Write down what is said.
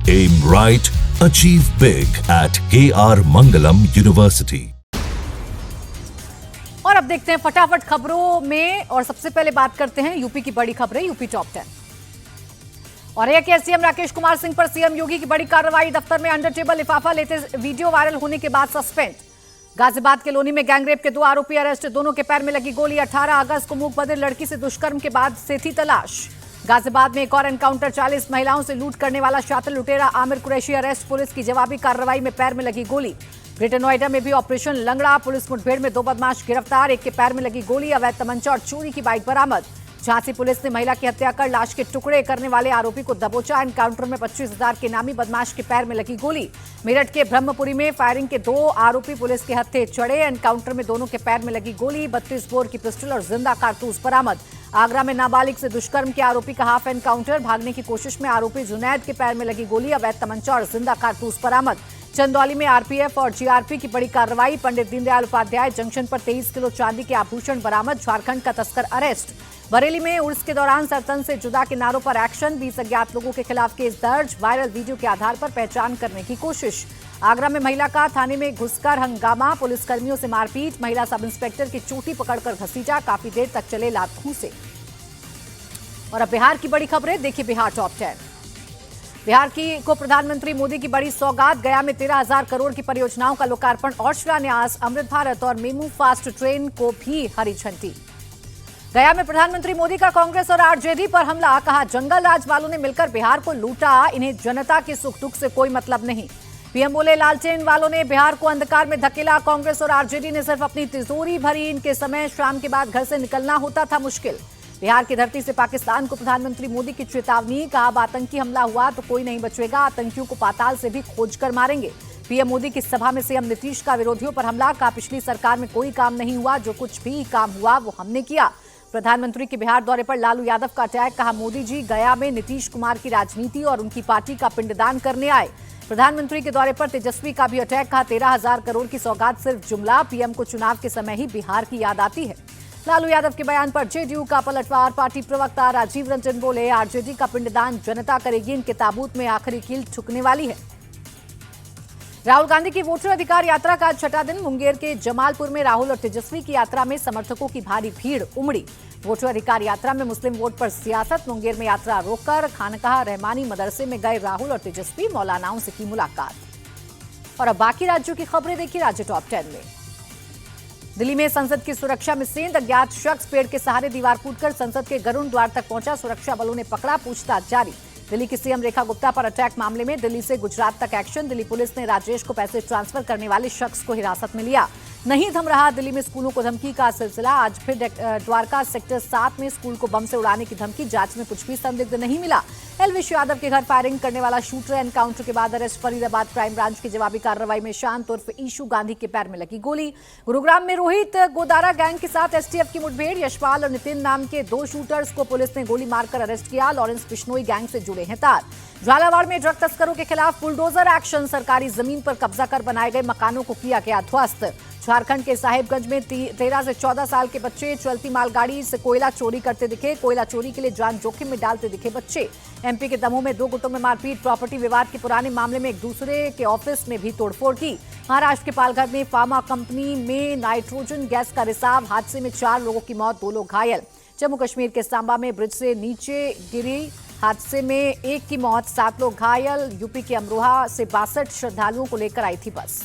Aim right, achieve big at KR Mangalam University. और अब देखते हैं फटाफट खबरों में, और सबसे पहले बात करते हैं यूपी की बड़ी खबरें, यूपी टॉप 10। और एक सीएम राकेश कुमार सिंह पर सीएम योगी की बड़ी कार्रवाई, दफ्तर में अंडर टेबल लिफाफा लेते वीडियो वायरल होने के बाद सस्पेंड। गाजियाबाद के लोनी में गैंगरेप के 2 आरोपी अरेस्ट, दोनों के पैर में लगी गोली। 18 अगस्त को मूक बधिर लड़की से दुष्कर्म के बाद से थी तलाश। गाजियाबाद में एक और एनकाउंटर, 40 महिलाओं से लूट करने वाला शातिर लुटेरा आमिर कुरैशी अरेस्ट, पुलिस की जवाबी कार्रवाई में पैर में लगी गोली। ग्रेटर नोएडा में भी ऑपरेशन लंगड़ा, पुलिस मुठभेड़ में 2 बदमाश गिरफ्तार, एक के पैर में लगी गोली। अवैध तमंचा और चोरी की बाइक बरामद। झांसी पुलिस ने महिला की हत्या कर लाश के टुकड़े करने वाले आरोपी को दबोचा। एनकाउंटर में 25,000 के नामी बदमाश के पैर में लगी गोली। मेरठ के ब्रह्मपुरी में फायरिंग के 2 आरोपी पुलिस के हत्थे चढ़े। एनकाउंटर में दोनों के पैर में लगी गोली। 32 बोर की पिस्टल और जिंदा कारतूस बरामद। आगरा में नाबालिग से दुष्कर्म के आरोपी का हाफ एनकाउंटर, भागने की कोशिश में आरोपी जुनैद के पैर में लगी गोली। अवैध तमंचा और जिंदा कारतूस बरामद। चंदौली में आरपीएफ और जीआरपी की बड़ी कार्रवाई, पंडित दीनदयाल उपाध्याय जंक्शन पर 23 किलो चांदी के आभूषण बरामद। झारखंड का तस्कर अरेस्ट। बरेली में उर्स के दौरान सरतन से जुदा के नारों पर एक्शन, 20 अज्ञात लोगों के खिलाफ केस दर्ज। वायरल वीडियो के आधार पर पहचान करने की कोशिश। आगरा में महिला का थाने में घुसकर हंगामा, पुलिसकर्मियों से मारपीट। महिला सब इंस्पेक्टर की चोटी पकड़कर घसीटा, काफी देर तक चले लात-घूंसे। और अब बिहार की बड़ी खबरें, देखिए बिहार टॉप 10। बिहार को प्रधानमंत्री मोदी की बड़ी सौगात, गया में 13,000 करोड़ की परियोजनाओं का लोकार्पण और शिलान्यास। अमृत भारत और मेमू फास्ट ट्रेन को भी हरी झंडी। गया में प्रधानमंत्री मोदी का कांग्रेस और आरजेडी पर हमला, कहा जंगल राज वालों ने मिलकर बिहार को लूटा, इन्हें जनता के सुख दुख से कोई मतलब नहीं। पीएम बोले लालटेन वालों ने बिहार को अंधकार में धकेला, कांग्रेस और आरजेडी ने सिर्फ अपनी तिजोरी भरी, इनके समय शाम के बाद घर से निकलना होता था मुश्किल। बिहार की धरती से पाकिस्तान को प्रधानमंत्री मोदी की चेतावनी, कहा अब आतंकी हमला हुआ तो कोई नहीं बचेगा, आतंकियों को पाताल से भी खोज कर मारेंगे। पीएम मोदी की सभा में सीएम नीतीश का विरोधियों पर हमला, कहा पिछली सरकार में कोई काम नहीं हुआ, जो कुछ भी काम हुआ वो हमने किया। प्रधानमंत्री के बिहार दौरे पर लालू यादव का अटैक, कहा मोदी जी गया में नीतीश कुमार की राजनीति और उनकी पार्टी का पिंडदान करने आए। प्रधानमंत्री के दौरे पर तेजस्वी का भी अटैक, कहा 13,000 करोड़ की सौगात सिर्फ जुमला, पीएम को चुनाव के समय ही बिहार की याद आती है। लालू यादव के बयान पर जेडीयू का पलटवार, पार्टी प्रवक्ता राजीव रंजन बोले आरजेडी का पिंडदान जनता करेगी, इनके ताबूत में आखिरी कील ठुकने वाली है। राहुल गांधी की वोटर अधिकार यात्रा का आज 6वां दिन, मुंगेर के जमालपुर में राहुल और तेजस्वी की यात्रा में समर्थकों की भारी भीड़ उमड़ी। वोटर अधिकार यात्रा में मुस्लिम वोट पर सियासत, मुंगेर में यात्रा रोककर खानकाह रहमानी मदरसे में गए राहुल और तेजस्वी, मौलानाओं से की मुलाकात। और अब बाकी राज्यों की खबरें देखिए राज्य टॉप 10 में। दिल्ली में संसद की सुरक्षा में सेंध, अज्ञात शख्स पेड़ के सहारे दीवार कूदकर संसद के गरुड़ द्वार तक पहुंचा, सुरक्षा बलों ने पकड़ा, पूछताछ जारी। दिल्ली की सीएम रेखा गुप्ता पर अटैक मामले में दिल्ली से गुजरात तक एक्शन, दिल्ली पुलिस ने राजेश को पैसे ट्रांसफर करने वाले शख्स को हिरासत में लिया। नहीं थम रहा दिल्ली में स्कूलों को धमकी का सिलसिला, आज फिर द्वारका सेक्टर 7 में स्कूल को बम से उड़ाने की धमकी, जांच में कुछ भी संदिग्ध नहीं मिला। एलविश यादव के घर फायरिंग करने वाला शूटर एनकाउंटर के बाद अरेस्ट, फरीदाबाद क्राइम ब्रांच की जवाबी कार्रवाई में शांत उर्फ ईशू गांधी के पैर में लगी गोली। गुरुग्राम में रोहित गोदारा गैंग के साथ एसटीएफ की मुठभेड़, यशपाल और नितिन नाम के 2 शूटर्स को पुलिस ने गोली मारकर अरेस्ट किया, लॉरेंस बिश्नोई गैंग से जुड़े हैं तार। झालावाड़ में ड्रग तस्करों के खिलाफ बुलडोजर एक्शन, सरकारी जमीन पर कब्जा कर बनाए गए मकानों को किया गया ध्वस्त। झारखंड के साहिबगंज में 13 से 14 साल के बच्चे चलती मालगाड़ी से कोयला चोरी करते दिखे, कोयला चोरी के लिए जान जोखिम में डालते दिखे बच्चे। एमपी के दमोह में 2 गुटों में मारपीट, प्रॉपर्टी विवाद के पुराने मामले में एक दूसरे के ऑफिस में भी तोड़फोड़ की। महाराष्ट्र के पालघर में फार्मा कंपनी में नाइट्रोजन गैस का रिसाव, हादसे में 4 लोगों की मौत, 2 लोग घायल। जम्मू कश्मीर के सांबा में ब्रिज से नीचे गिरी हादसे में 1 की मौत, 7 लोग घायल। यूपी के अमरोहा से 62 श्रद्धालुओं को लेकर आई थी बस।